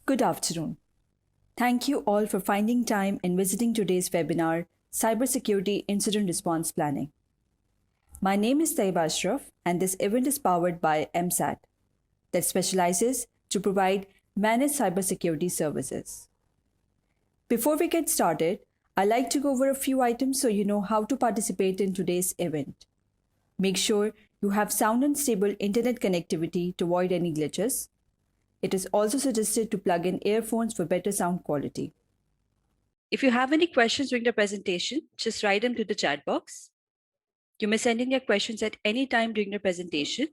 Good afternoon. Thank you all for finding time and visiting today's webinar, Cybersecurity Incident Response Planning. My name is Taiba Ashraf, and this event is powered by Amsat, that specializes to provide managed cybersecurity services. Before we get started, I'd like to go over a few items so you know how to participate in today's event. Make sure you have sound and stable internet connectivity to avoid any glitches. It is also suggested to plug in earphones for better sound quality. If you have any questions during the presentation, just write them to the chat box. You may send in your questions at any time during the presentation.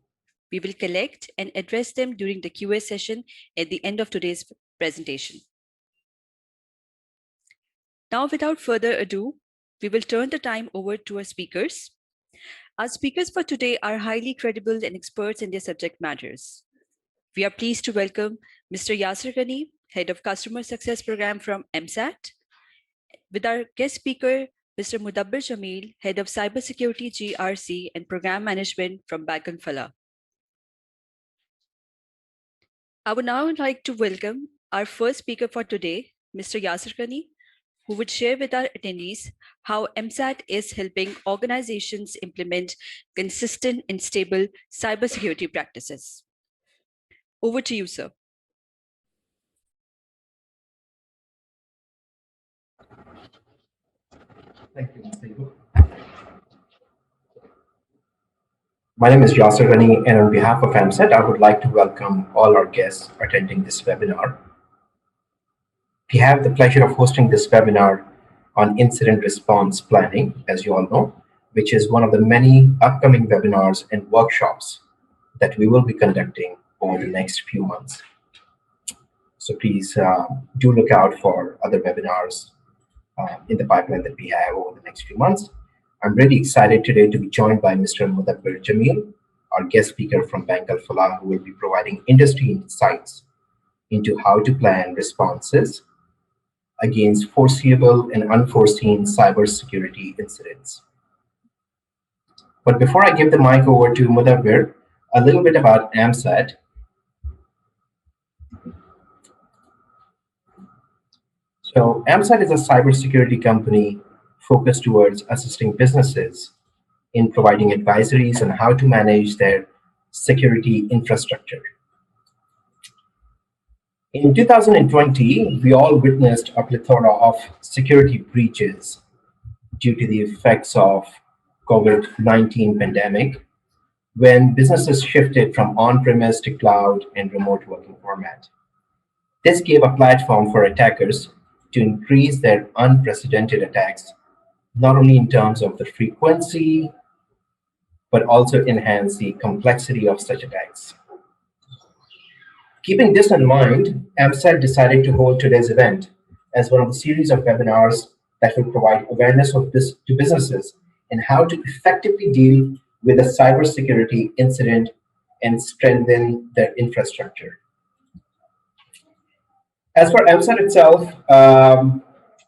We will collect and address them during the QA session at the end of today's presentation. Now, without further ado, we will turn the time over to our speakers. Our speakers for today are highly credible and experts in their subject matters. We are pleased to welcome Mr. Yasir Ghani, Head of Customer Success Program from Amsat, with our guest speaker, Mr. Mudabbir Jamil, Head of Cybersecurity GRC and Program Management from Bank Fala. I would now like to welcome our first speaker for today, Mr. Yasir Ghani, who would share with our attendees how Amsat is helping organizations implement consistent and stable cybersecurity practices. Over to you, sir. Thank you, Ms. Deepu. My name is Yasir Ghani, and on behalf of Amsat, I would like to welcome all our guests attending this webinar. We have the pleasure of hosting this webinar on incident response planning, as you all know, which is one of the many upcoming webinars and workshops that we will be conducting over the next few months. So please do look out for other webinars in the pipeline that we have over the next few months. I'm really excited today to be joined by Mr. Mudabbir Jamil, our guest speaker from Bank Fala, who will be providing industry insights into how to plan responses against foreseeable and unforeseen cybersecurity incidents. But before I give the mic over to Mudabbir, a little bit about Amsat. So Amsat is a cybersecurity company focused towards assisting businesses in providing advisories on how to manage their security infrastructure. In 2020, we all witnessed a plethora of security breaches due to the effects of COVID-19 pandemic, when businesses shifted from on-premise to cloud and remote working format. This gave a platform for attackers to increase their unprecedented attacks, not only in terms of the frequency, but also enhance the complexity of such attacks. Keeping this in mind, Amsat decided to hold today's event as one of the series of webinars that will provide awareness to businesses in how to effectively deal with a cybersecurity incident and strengthen their infrastructure. As for Amsat itself,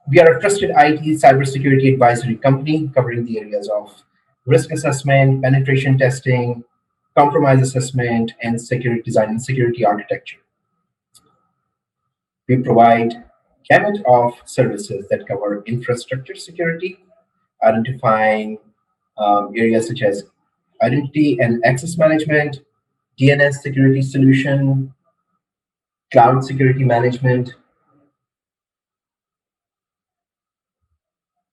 we are a trusted IT cybersecurity advisory company covering the areas of risk assessment, penetration testing, compromise assessment, and security design and security architecture. We provide a gamut of services that cover infrastructure security, identifying areas such as identity and access management, DNS security solution, cloud security management.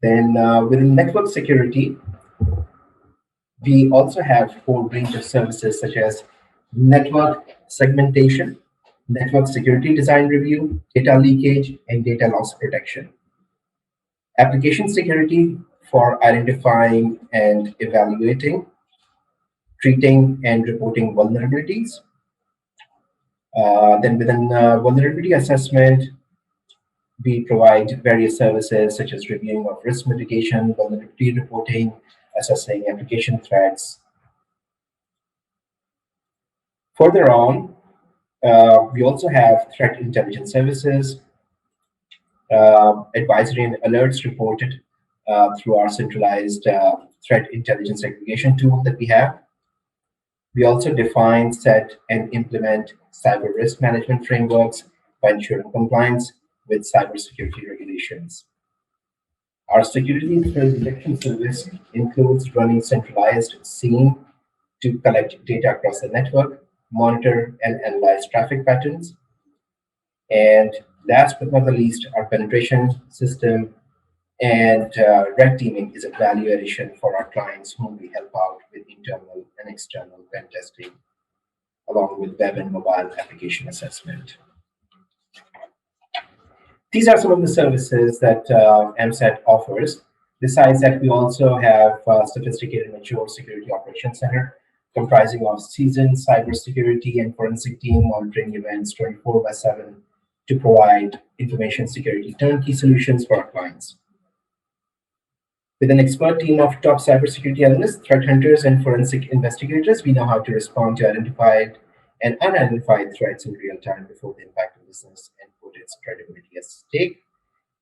Then within network security, we also have a whole range of services such as network segmentation, network security design review, data leakage, and data loss protection. Application security for identifying and evaluating, treating and reporting vulnerabilities. Then within vulnerability assessment, we provide various services such as reviewing of risk mitigation, vulnerability reporting, assessing application threats. Further on, we also have threat intelligence services, advisory and alerts reported through our centralized threat intelligence aggregation tool that we have. We also define, set, and implement cyber risk management frameworks by ensuring compliance with cybersecurity regulations. Our security threat detection service includes running centralized SIEM to collect data across the network, monitor and analyze traffic patterns, and last but not the least, our penetration system and red teaming is a value addition for our clients whom we help out with internal and external pen testing, along with web and mobile application assessment. These are some of the services that Amsat offers. Besides that, we also have a sophisticated mature security operations center comprising of seasoned cybersecurity and forensic team monitoring events 24 by 7 to provide information security turnkey solutions for our clients. With an expert team of top cybersecurity analysts, threat hunters, and forensic investigators, we know how to respond to identified and unidentified threats in real time before they impact the business and put its credibility at stake.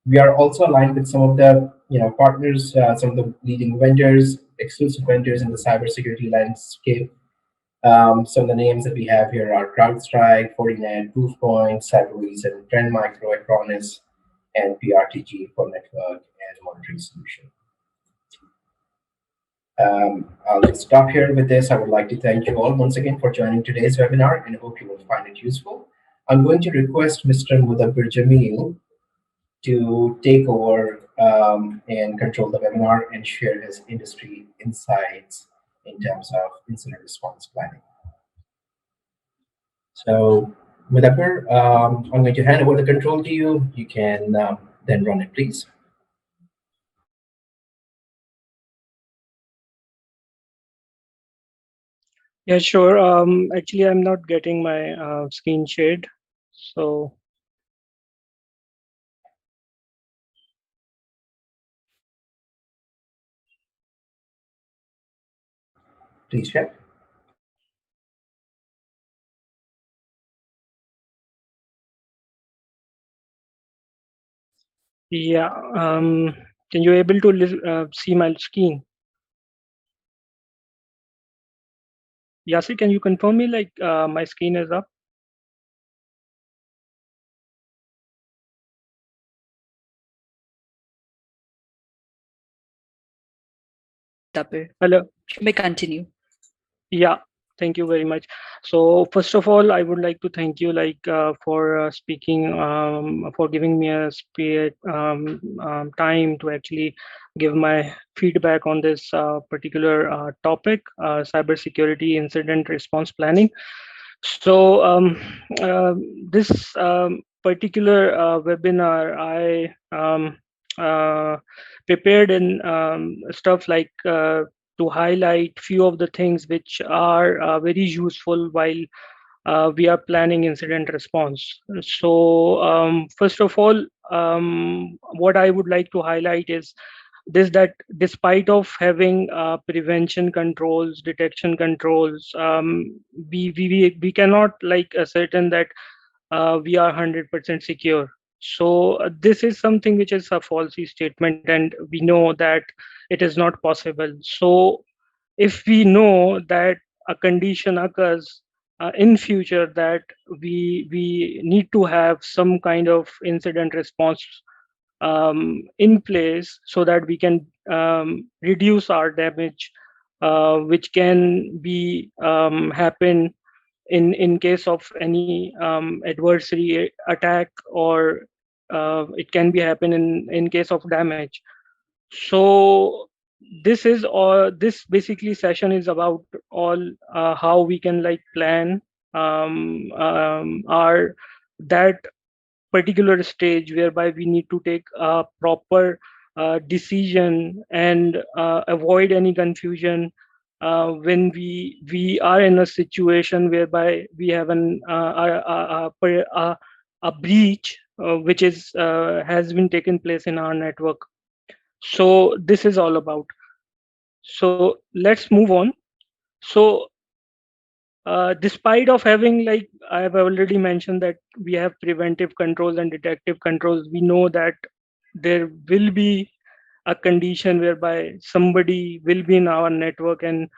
We are also aligned with some of the partners, some of the leading vendors, exclusive vendors in the cybersecurity landscape. Some of the names that we have here are CrowdStrike, Fortinet, Proofpoint, CyberReason, Trend Micro, Acronis, and PRTG for network and monitoring solution. I'll just stop here with this. I would like to thank you all once again for joining today's webinar and hope you will find it useful. I'm going to request Mr. Mudabbir Jamil to take over and control the webinar and share his industry insights in terms of incident response planning. So, Mudabbir, I'm going to hand over the control to you. You can then run it, please. Yeah, sure. Actually, I'm not getting my screen shared. So please check. yeah, can you able to see my screen? Yasi, can you confirm me like my screen is up? Hello. You may continue. Yeah, thank you very much. So first of all, I would like to thank you for speaking, for giving me a spare time to actually give my feedback on this particular topic, cybersecurity incident response planning. So this particular webinar, I prepared in stuff like to highlight few of the things which are very useful while we are planning incident response. So first of all, what I would like to highlight is this, that despite of having prevention controls, detection controls, we cannot like ascertain that we are 100% secure. So this is something which is a falsy statement, and we know that it is not possible. So if we know that a condition occurs in future, that we need to have some kind of incident response in place so that we can reduce our damage, which can be happen in case of any adversary attack, or it can be happen in case of damage. So this is all, this basically session is about all how we can like plan our that particular stage whereby we need to take a proper decision and avoid any confusion when we are in a situation whereby we have a breach which is has been taken place in our network. So this is all about. So let's move on. So despite of having, like I have already mentioned, that we have preventive controls and detective controls, we know that there will be a condition whereby somebody will be in our network and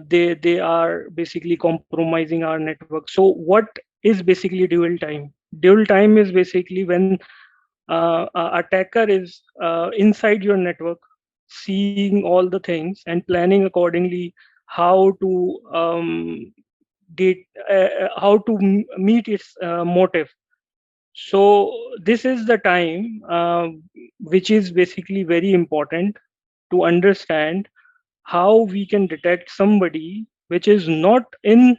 they are basically compromising our network. So what is basically dual time? Dual time is basically when attacker is inside your network, seeing all the things and planning accordingly how to get, how to meet its motive. So this is the time which is basically very important to understand how we can detect somebody which is not in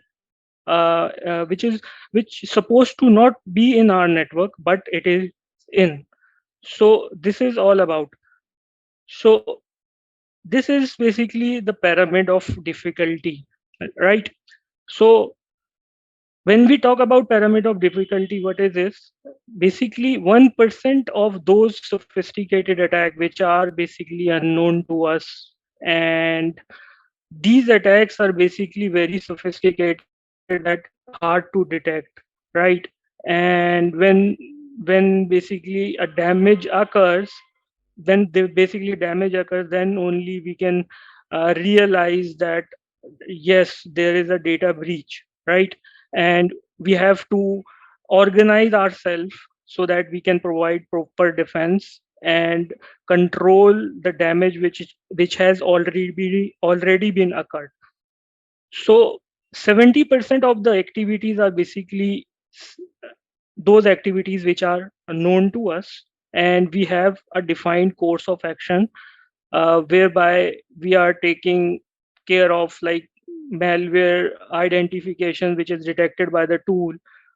which supposed to not be in our network, but it is in. So this is all about. So this is basically the pyramid of difficulty, right? So when we talk about pyramid of difficulty, what is this? Basically, 1% of those sophisticated attacks which are basically unknown to us, and these attacks are basically very sophisticated that hard to detect, right? And when basically a damage occurs, then the basically damage occurs, then only we can realize that yes, there is a data breach, right? And we have to organize ourselves so that we can provide proper defense and control the damage which has already been occurred. So 70% of the activities are basically those activities which are known to us, and we have a defined course of action whereby we are taking care of like malware identification which is detected by the tool,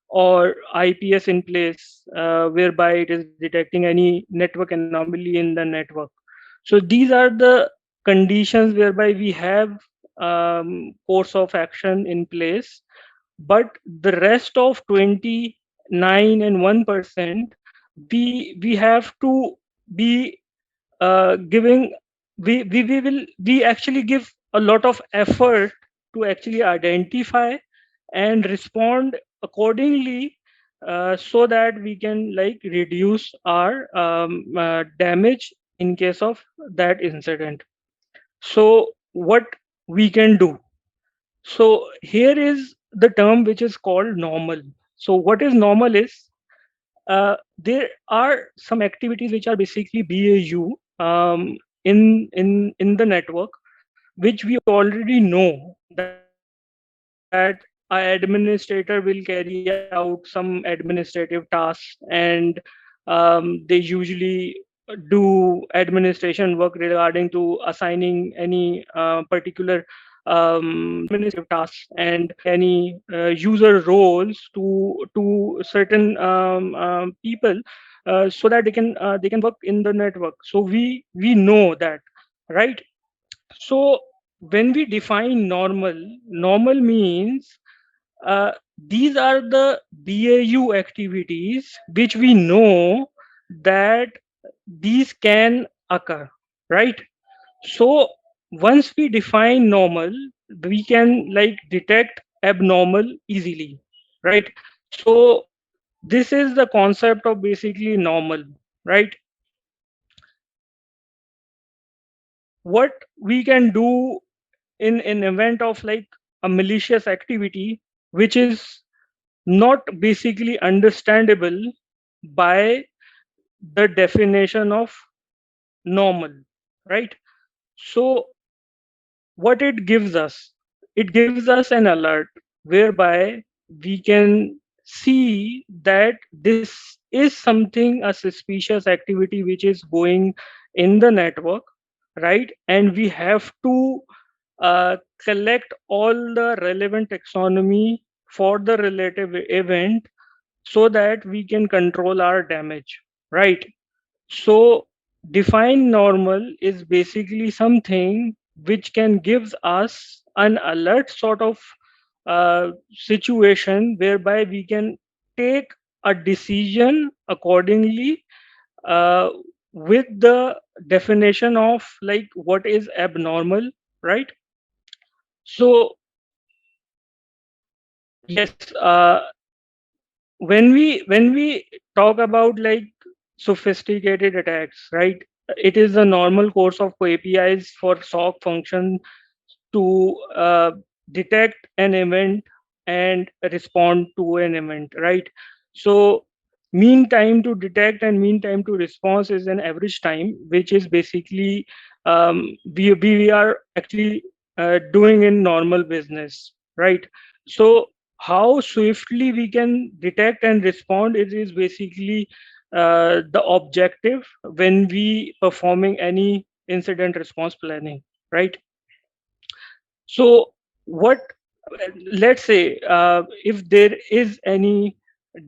or IPS in place whereby it is detecting any network anomaly in the network. So these are the conditions whereby we have course of action in place, but the rest of 29 and 1%, we have to be giving, we actually give a lot of effort to actually identify and respond accordingly, so that we can like reduce our damage in case of that incident. So what we can do? So here is the term which is called normal. So what is normal is, there are some activities which are basically BAU in the network, which we already know that an administrator will carry out some administrative tasks, and they usually do administration work regarding to assigning any particular administrative tasks and assigning any user roles to certain people, so that they can work in the network. So we know that, right? So when we define normal, normal means these are the BAU activities which we know that these can occur, right? So once we define normal, we can like detect abnormal easily, right? So this is the concept of basically normal, right? What we can do in an event of like a malicious activity which is not basically understandable by the definition of normal, right? So what it gives us, it gives us an alert whereby we can see that this is something, a suspicious activity which is going in the network, right? And we have to collect all the relevant taxonomy for the relative event so that we can control our damage, right? So define normal is basically something which can give us an alert sort of situation whereby we can take a decision accordingly uh, with the definition of like what is abnormal, right? So yes, when we talk about like sophisticated attacks, right? It is a normal course of APIs for SOC function to detect an event and respond to an event, right? So mean time to detect and mean time to response is an average time, which is basically we are actually doing in normal business, right? So how swiftly we can detect and respond is basically the objective when we performing any incident response planning, right? So what, let's say if there is any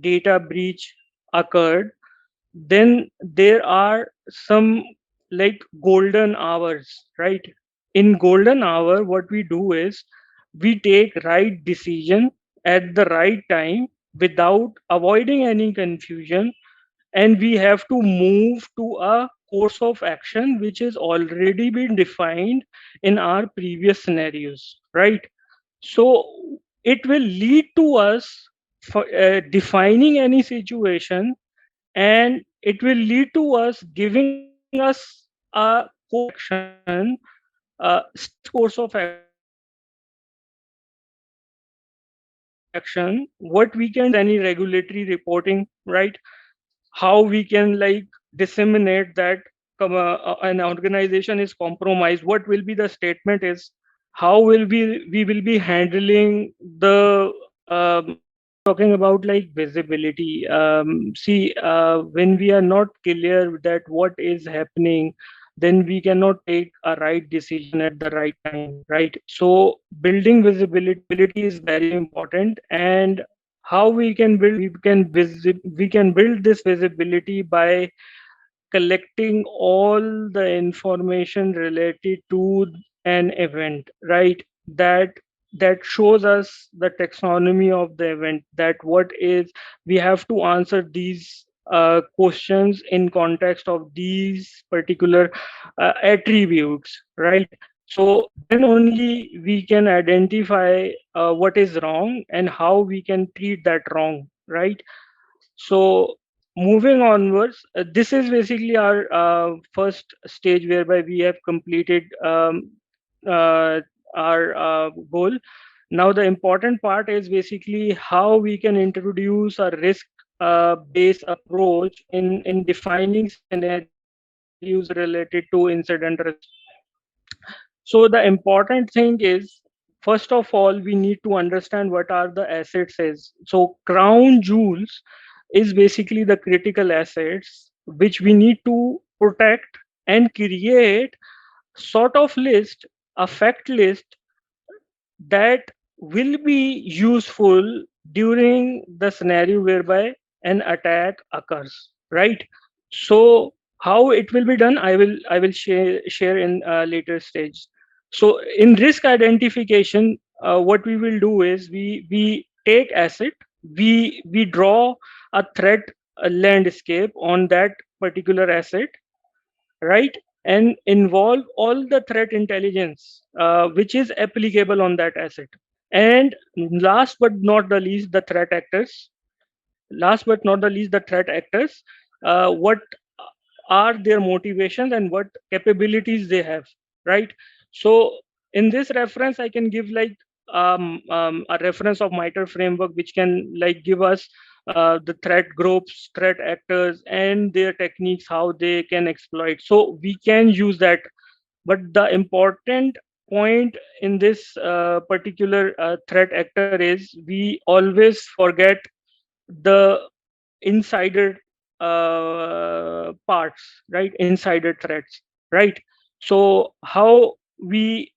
data breach occurred, then there are some like golden hours, right? In golden hour, what we do is we take right decision at the right time without avoiding any confusion, and we have to move to a course of action which has already been defined in our previous scenarios, right? So it will lead to us for, defining any situation, and it will lead to us giving us a course of action, step course of action. What we can do in this course of action, any regulatory reporting, right? How we can like disseminate that an organization is compromised, what will be the statement is, how will we will be handling the talking about like visibility. See, when we are not clear that what is happening, then we cannot take a right decision at the right time, right? So building visibility is very important. And how we can build this visibility by collecting all the information related to an event, right? That shows us the taxonomy of the event, that what is, we have to answer these questions in context of these particular attributes, right? So then only we can identify what is wrong and how we can treat that wrong, right? So moving onwards, this is basically our first stage whereby we have completed uh, our goal. Now the important part is basically how we can introduce a risk based approach in defining scenarios related to incident response. So the important thing is, first of all, we need to understand what are the assets is. So crown jewels is basically the critical assets which we need to protect and create sort of list, a fact list that will be useful during the scenario whereby an attack occurs, right? So how it will be done, I will share in a later stage. So in risk identification, what we will do is we take asset, we draw a threat landscape on that particular asset, right? And involve all the threat intelligence which is applicable on that asset. And last but not the least, the threat actors. Last but not the least, the threat actors. What are their motivations and what capabilities they have, right? So in this reference, I can give like a reference of MITRE framework, which can like give us the threat groups, threat actors, and their techniques, how they can exploit. So we can use that. But the important point in this particular threat actor is we always forget the insider parts, right? Insider threats, right? So how we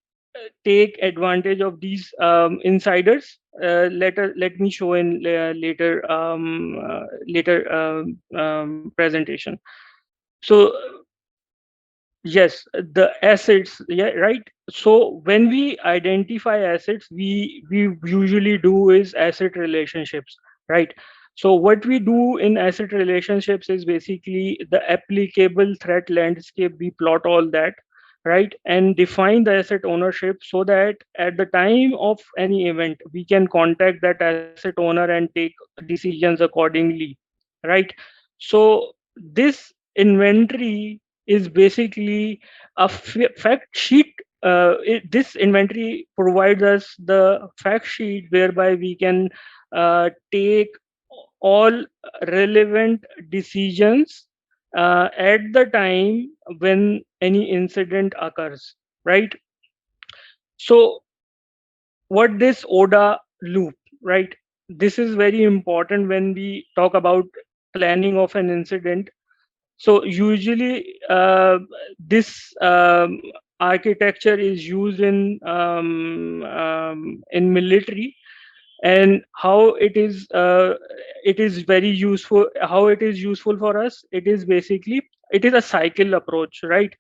take advantage of these insiders, let me show in later presentation. So yes, the assets, yeah, right. So when we identify assets, we usually do is asset relationships, right? So what we do in asset relationships is basically the applicable threat landscape. We plot all that, right, and define the asset ownership so that at the time of any event, we can contact that asset owner and take decisions accordingly, right? So this inventory is basically a fact sheet. This inventory provides us the fact sheet whereby we can take all relevant decisions at the time when any incident occurs, right? So what this ODA loop, right? This is very important when we talk about planning of an incident. So usually this architecture is used in military, and how it is very useful. How it is useful for us? It is basically, it is a cycle approach, right?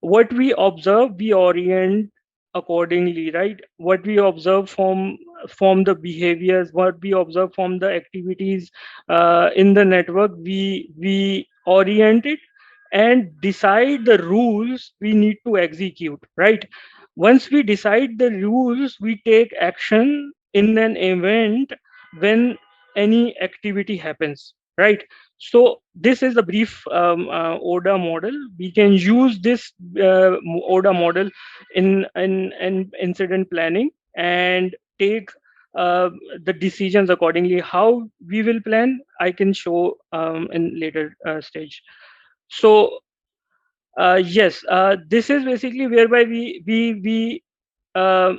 What we observe, we orient accordingly, right? What we observe from the behaviors, what we observe from the activities in the network, we orient it and decide the rules we need to execute, right? Once we decide the rules, we take action in an event when any activity happens, right? So this is a brief ODA model. We can use this ODA model in incident planning and take uh, the decisions accordingly. How we will plan, I can show in later stage. So yes, this is basically whereby uh,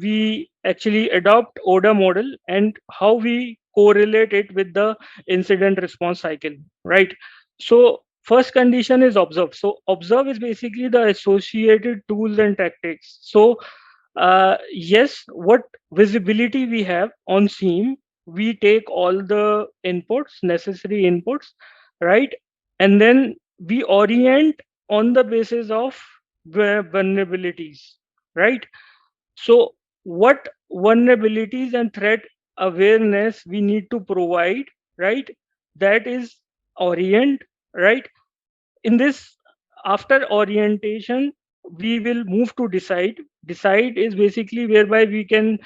we actually adopt ODA model and how we correlate it with the incident response cycle, right? So first condition is observe. So observe is basically the associated tools and tactics. So yes, what visibility we have on SIEM, we take all the inputs, necessary inputs, right? And then we orient on the basis of vulnerabilities, right? So what vulnerabilities and threat awareness we need to provide, right? That is orient, right? In this, after orientation, we will move to decide. Decide is basically whereby we can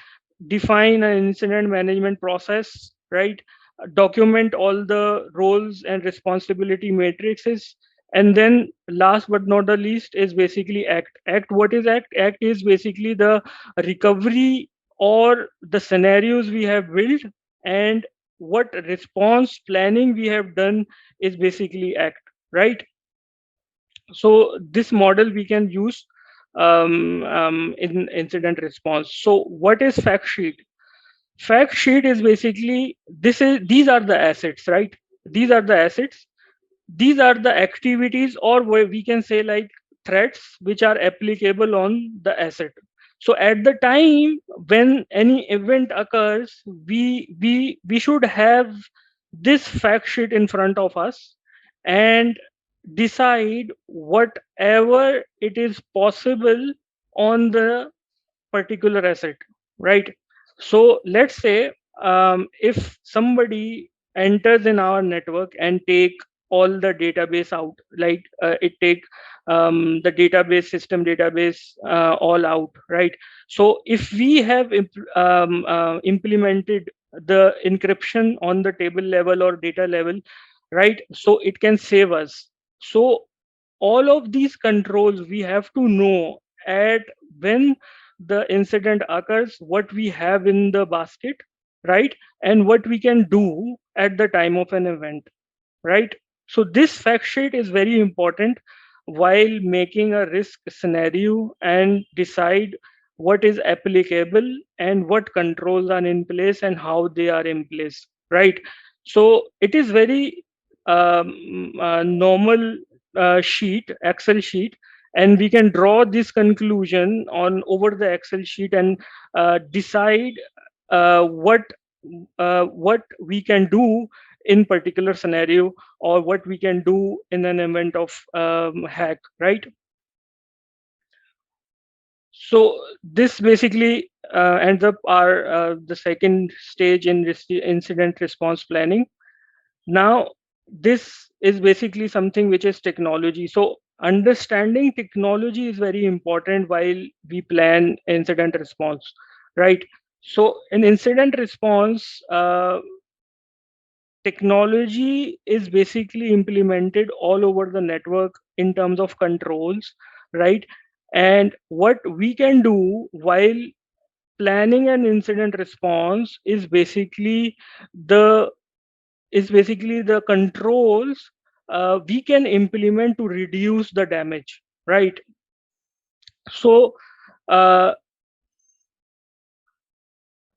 define an incident management process, right? Document all the roles and responsibility matrices, and then last but not the least is basically act. What is act? Act is basically the recovery or the scenarios we have built, and what response planning we have done is basically act, right? So this model we can use in incident response. So what is fact sheet? Fact sheet is basically, these are the assets, right? These are the assets, these are the activities, or where we can say like threats which are applicable on the asset. So at the time when any event occurs, we should have this fact sheet in front of us and decide whatever it is possible on the particular asset, right? So let's say if somebody enters in our network and take all the database out, like it take the database system database all out, right? So if we have implemented the encryption on the table level or data level, right, so it can save us. So all of these controls we have to know at when the incident occurs, what we have in the basket, right? And what we can do at the time of an event, right? So this fact sheet is very important while making a risk scenario and decide what is applicable and what controls are in place and how they are in place, right? So it is very normal sheet, Excel sheet, and we can draw this conclusion on over the Excel sheet and decide what we can do in particular scenario, or what we can do in an event of hack, right? So this basically ends up our the second stage in this incident response planning. Now this is basically something which is technology. So understanding technology is very important while we plan incident response, right? So in incident response, technology is basically implemented all over the network in terms of controls, right? And what we can do while planning an incident response is basically the is basically the controls we can implement to reduce the damage, right? So uh,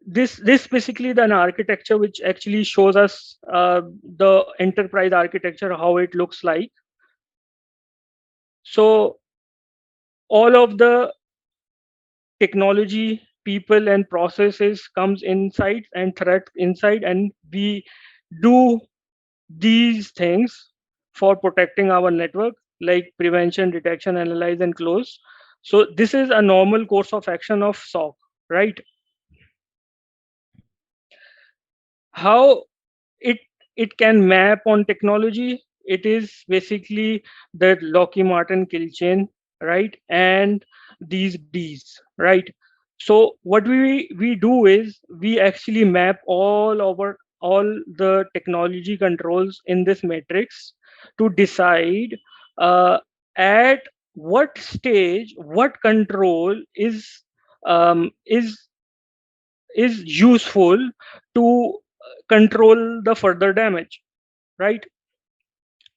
this basically an architecture which actually shows us the enterprise architecture, how it looks like. So all of the technology, people and processes comes inside and threat inside, and we do these things for protecting our network, like prevention, detection, analyze, and close. So this is a normal course of action of SOC, right? How it it can map on technology? It is basically the Lockheed Martin kill chain, right? And these Ds, right? So what we do is we actually map all the technology controls in this matrix to decide uh, at what stage what control is useful to control the further damage, right?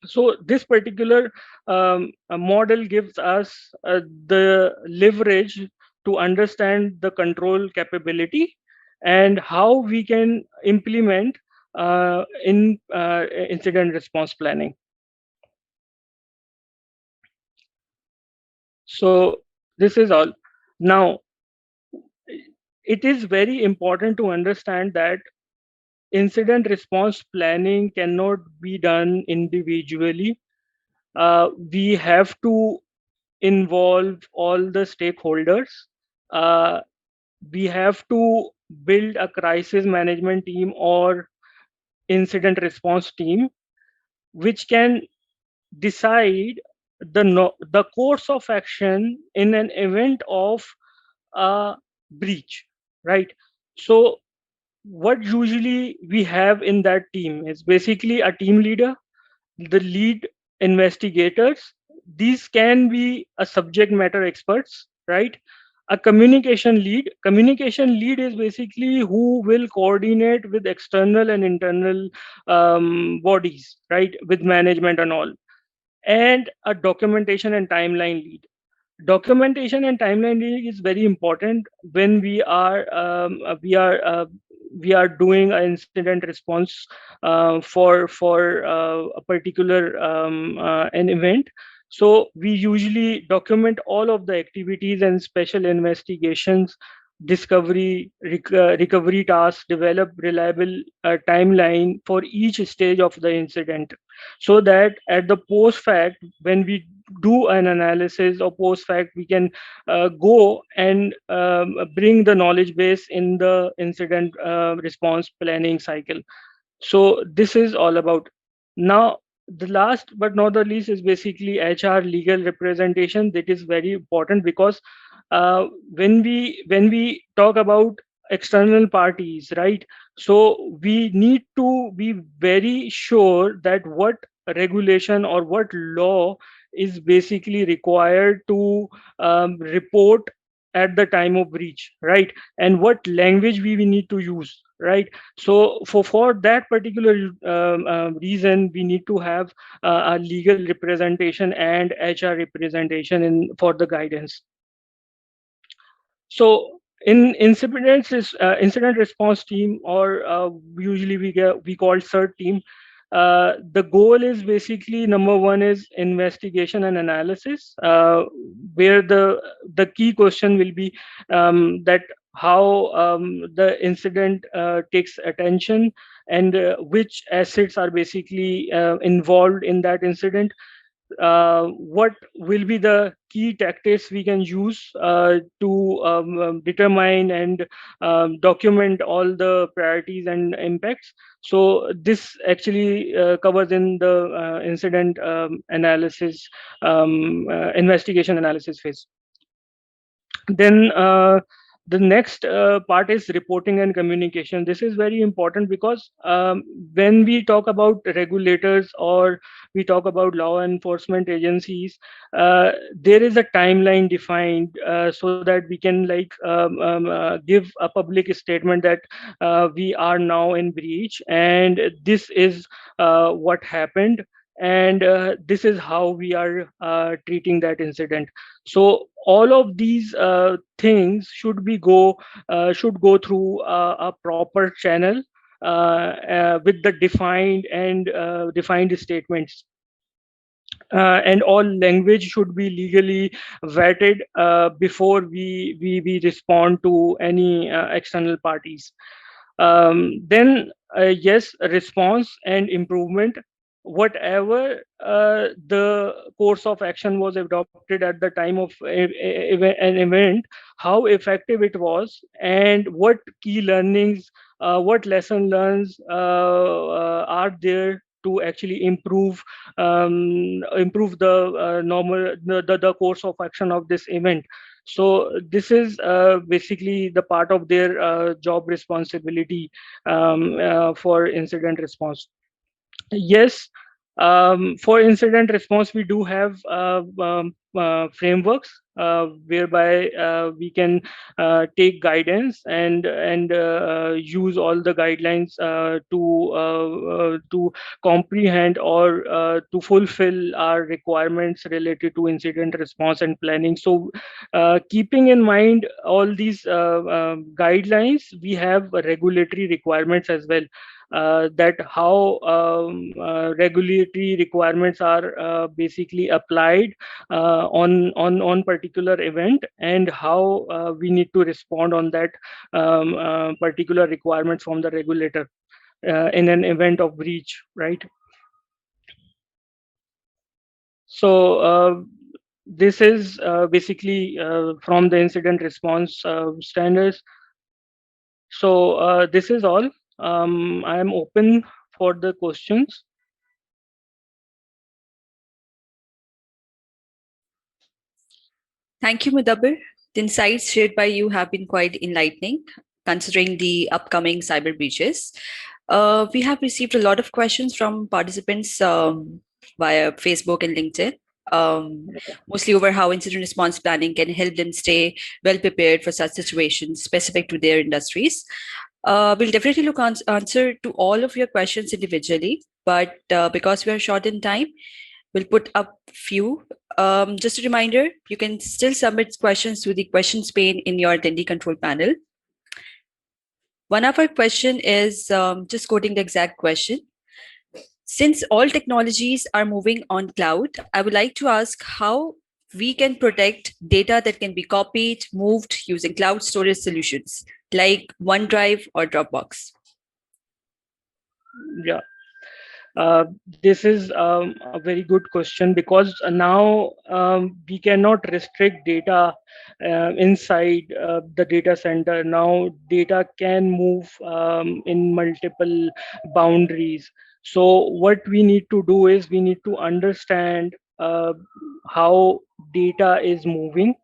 So this particular model gives us the leverage to understand the control capability and how we can implement in incident response planning. So this is all. Now, it is very important to understand that incident response planning cannot be done individually. We have to involve all the stakeholders. Uh, we have to build a crisis management team or incident response team, which can decide the course of action in an event of a breach, right? So what usually we have in that team is basically a team leader, the lead investigators. These can be a subject matter experts, right? A communication lead is basically who will coordinate with external and internal bodies, right, with management and all. And a documentation and timeline lead. Documentation and timeline lead is very important when we are doing an incident response for a particular an event. So we usually document all of the activities and special investigations, recovery tasks, develop reliable timeline for each stage of the incident, so that at the post fact, when we do an analysis or post fact, we can go and bring the knowledge base in the incident response planning cycle. So this is all about. Now the last but not the least is basically HR legal representation. That is very important because when we talk about external parties, right? So we need to be very sure that what regulation or what law is basically required to report at the time of breach, right? And what language we need to use, right? So for that particular reason, we need to have a legal representation and HR representation in for the guidance. So in incident response team, or usually we call CERT team. The goal is basically number one is investigation and analysis, where the key question will be that how the incident takes attention, and which assets are basically involved in that incident. What will be the key tactics we can use to determine and document all the priorities and impacts. So this actually covers in the incident analysis, investigation analysis phase. Then The next part is reporting and communication. This is very important because when we talk about regulators or we talk about law enforcement agencies, there is a timeline defined so that we can give a public statement that we are now in breach, and this is what happened, and this is how we are treating that incident. So all of these things should go through a proper channel with the defined statements, and all language should be legally vetted before we respond to any external parties. Then yes, response and improvement. Whatever the course of action was adopted at the time of an event, how effective it was, and what key learnings, what lesson learns are there to actually improve the the course of action of this event. So this is basically the part of their job responsibility for incident response. Yes, for incident response, we do have frameworks whereby we can take guidance and use all the guidelines to comprehend or to fulfill our requirements related to incident response and planning. So, keeping in mind all these guidelines, we have regulatory requirements as well, that how regulatory requirements are basically applied on particular event, and how we need to respond on that particular requirements from the regulator in an event of breach, right? So this is basically from the incident response standards. So this is all. I am open for the questions. Thank you, Mudabbir. The insights shared by you have been quite enlightening, considering the upcoming cyber breaches. We have received a lot of questions from participants via Facebook and LinkedIn, mostly over how incident response planning can help them stay well prepared for such situations specific to their industries. We'll definitely answer to all of your questions individually, but because we are short in time, we'll put up few. Just a reminder, you can still submit questions to the questions pane in your attendee control panel. One of our question is just quoting the exact question. Since all technologies are moving on cloud, I would like to ask how we can protect data that can be copied, moved using cloud storage solutions like OneDrive or Dropbox. Yeah. This is a very good question, because now we cannot restrict data inside the data center. Now data can move in multiple boundaries. So what we need to do is we need to understand how data is moving,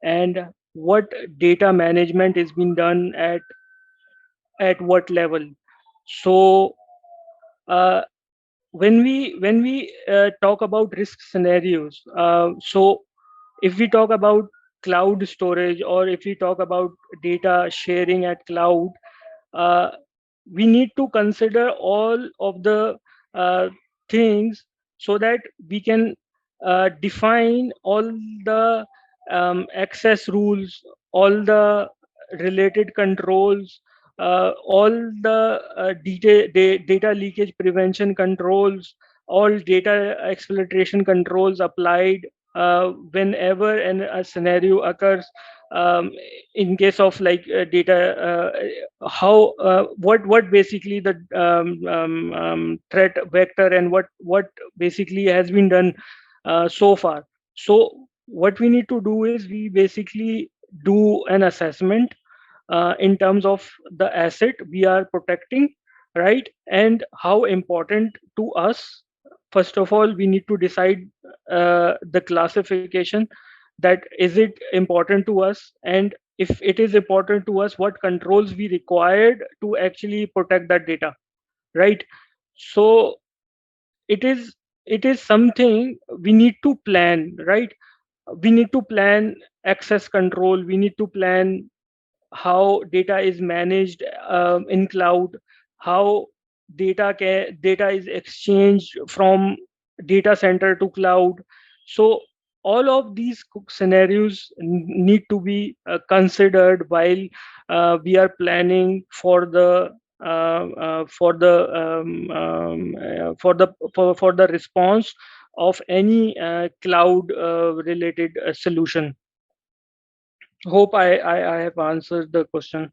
and what data management is being done at what level. So uh, when we talk about risk scenarios, so if we talk about cloud storage, or if we talk about data sharing at cloud, uh, we need to consider all of the uh, things, so that we can define all the access rules, all the related controls, all the data leakage prevention controls, all data exfiltration controls applied whenever a scenario occurs, um, in case of data, how what basically the threat vector, and what basically has been done so far. So what we need to do is we basically do an assessment in terms of the asset we are protecting, right? And how important to us. First of all, we need to decide the classification, that is it important to us, and if it is important to us, what controls we required to actually protect that data, right? So it is it is something we need to plan, right? We need to plan access control, we need to plan how data is managed in cloud, how data is exchanged from data center to cloud. So all of these scenarios need to be considered while we are planning for the response of any cloud related solution. Hope I have answered the question.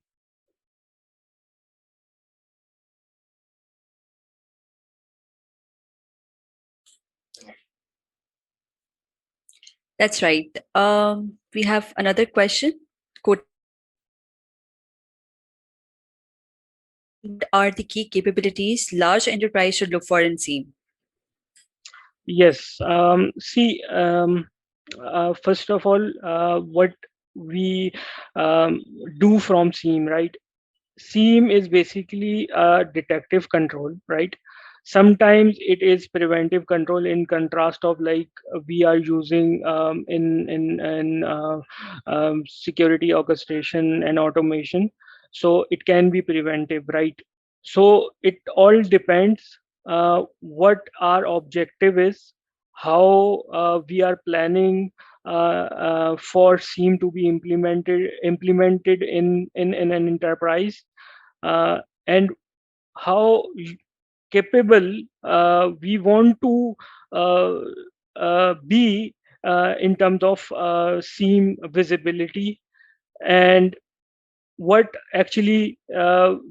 That's right. We have another question. What are the key capabilities large enterprise should look for in SIEM? Yes. See, first of all, what we um, do from SIEM, right? SIEM is basically a detective control, right? Sometimes it is preventive control, in contrast of like we are using in security orchestration and automation. So it can be preventive, right? So it all depends what our objective is, how we are planning for SIEM to be implemented in an enterprise, and how capable we want to uh, be in terms of SIEM visibility, and what actually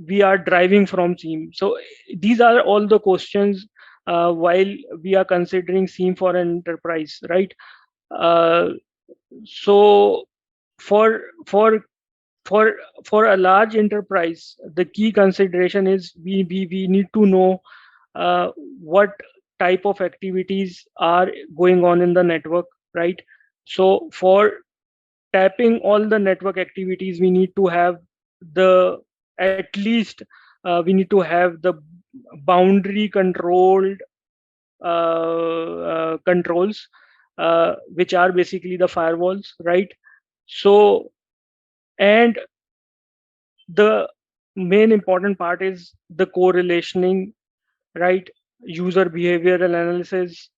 we are driving from SIEM. So these are all the questions while we are considering SIEM for an enterprise, right? Uh, so for for for for a large enterprise, the key consideration is we need to know uh, what type of activities are going on in the network, right? So for tapping all the network activities, we need to have the at least we need to have the boundary controlled controls, which are basically the firewalls, right? So, and the main important part is the correlationing, right? User behavioral analysis,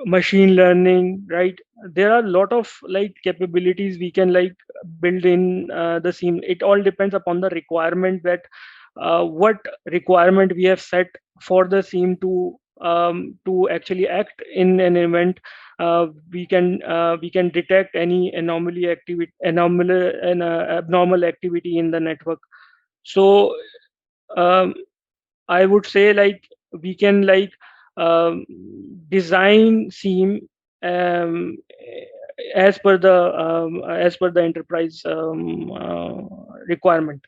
machine learning, right? There are a lot of like capabilities we can like build in the SIEM. It all depends upon the requirement, that what requirement we have set for the SIEM to actually act in an event. We can detect any abnormal activity in the network. So um, I would say like we can like um, design SIEM um, as per the enterprise requirement.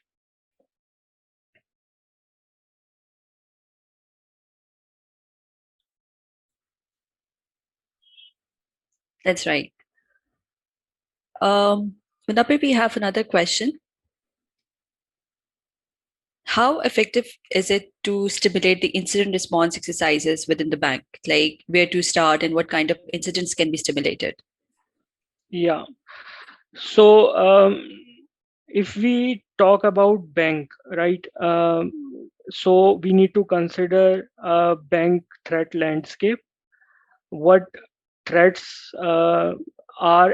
That's right. Munapir, we have another question. How effective is it to stimulate the incident response exercises within the bank? Like where to start and what kind of incidents can be stimulated? Yeah. So if we talk about bank, right? So we need to consider bank threat landscape. What threats are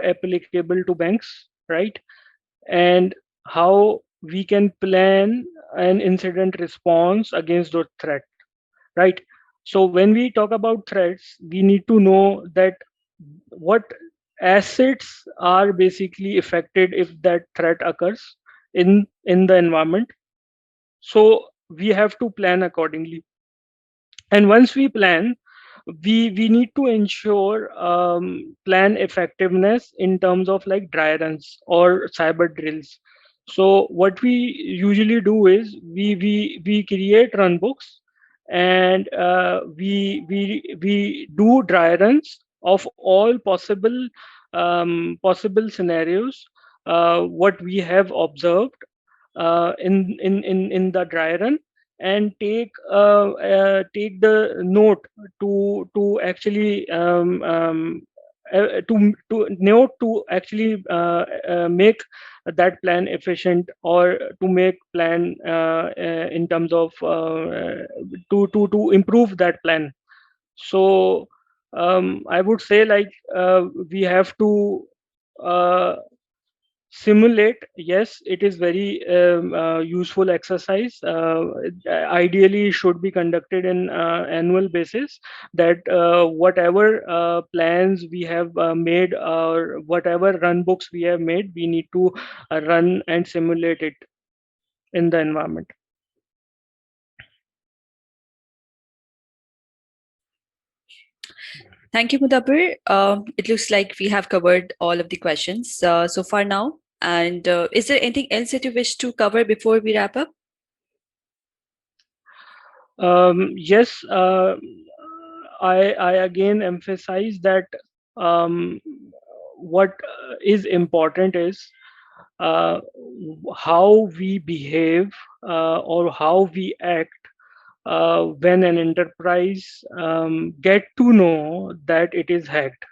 applicable to banks, right? And how we can plan an incident response against those threat, right? So when we talk about threats, we need to know that what assets are basically affected if that threat occurs in the environment. So we have to plan accordingly, and once we plan, we need to ensure plan effectiveness in terms of like dry runs or cyber drills. So what we usually do is we create run books, and we do dry runs of all possible possible scenarios what we have observed in the dry run, and take the note to actually to note to actually make that plan efficient, or to make plan in terms of to improve that plan. So I would say, like, we have to uh, simulate. Yes, it is very useful exercise. Ideally should be conducted in annual basis, that whatever plans we have made, or whatever run books we have made, we need to run and simulate it in the environment. Thank you, Mudabbir. It looks like we have covered all of the questions so far now. And is there anything else that you wish to cover before we wrap up? Yes, I again emphasize that what is important is how we behave, or how we act when an enterprise get to know that it is hacked,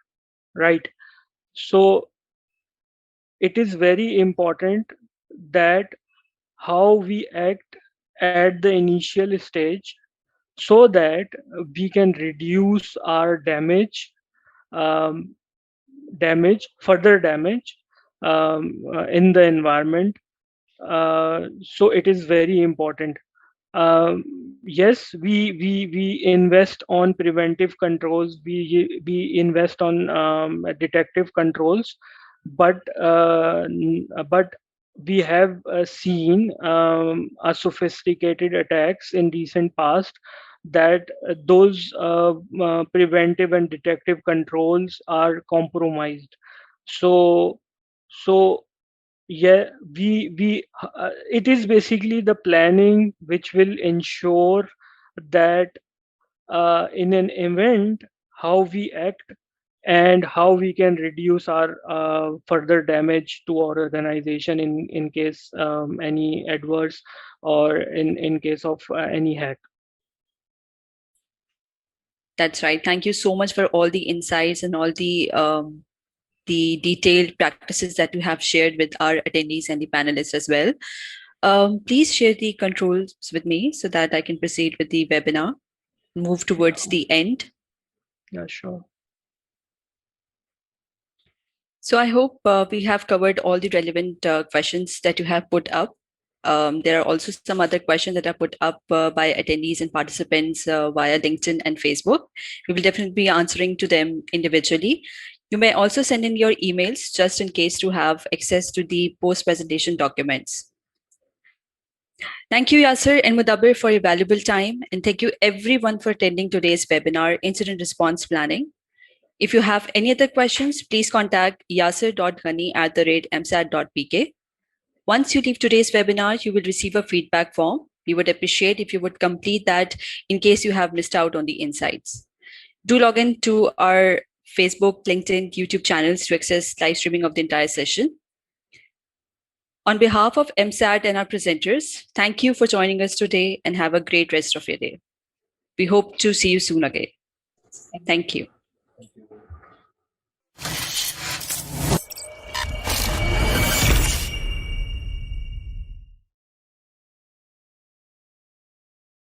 right? So it is very important that how we act at the initial stage, so that we can reduce our um, further damage in the environment. So it is very important. Yes, we invest on preventive controls, we invest on detective controls, but we have seen a sophisticated attacks in recent past, that those preventive and detective controls are compromised. So so yeah, we it is basically the planning which will ensure that in an event, how we act and how we can reduce our further damage to our organization in case any adverse, or in case of any hack. That's right. Thank you so much for all the insights and all the detailed practices that you have shared with our attendees and the panelists as well. Please share the controls with me so that I can proceed with the webinar, move towards the end. Yeah, sure. So I hope we have covered all the relevant questions that you have put up. There are also some other questions that are put up by attendees and participants via LinkedIn and Facebook. We will definitely be answering to them individually. You may also send in your emails just in case to have access to the post-presentation documents. Thank you, Yasser and Mudabbir, for your valuable time. And thank you everyone for attending today's webinar, Incident Response Planning. If you have any other questions, please contact yasser.ghani@amsat.pk. Once you leave today's webinar, you will receive a feedback form. We would appreciate if you would complete that in case you have missed out on the insights. Do log in to our Facebook, LinkedIn, YouTube channels to access live streaming of the entire session. On behalf of Amsat and our presenters, thank you for joining us today and have a great rest of your day. We hope to see you soon again. Thank you.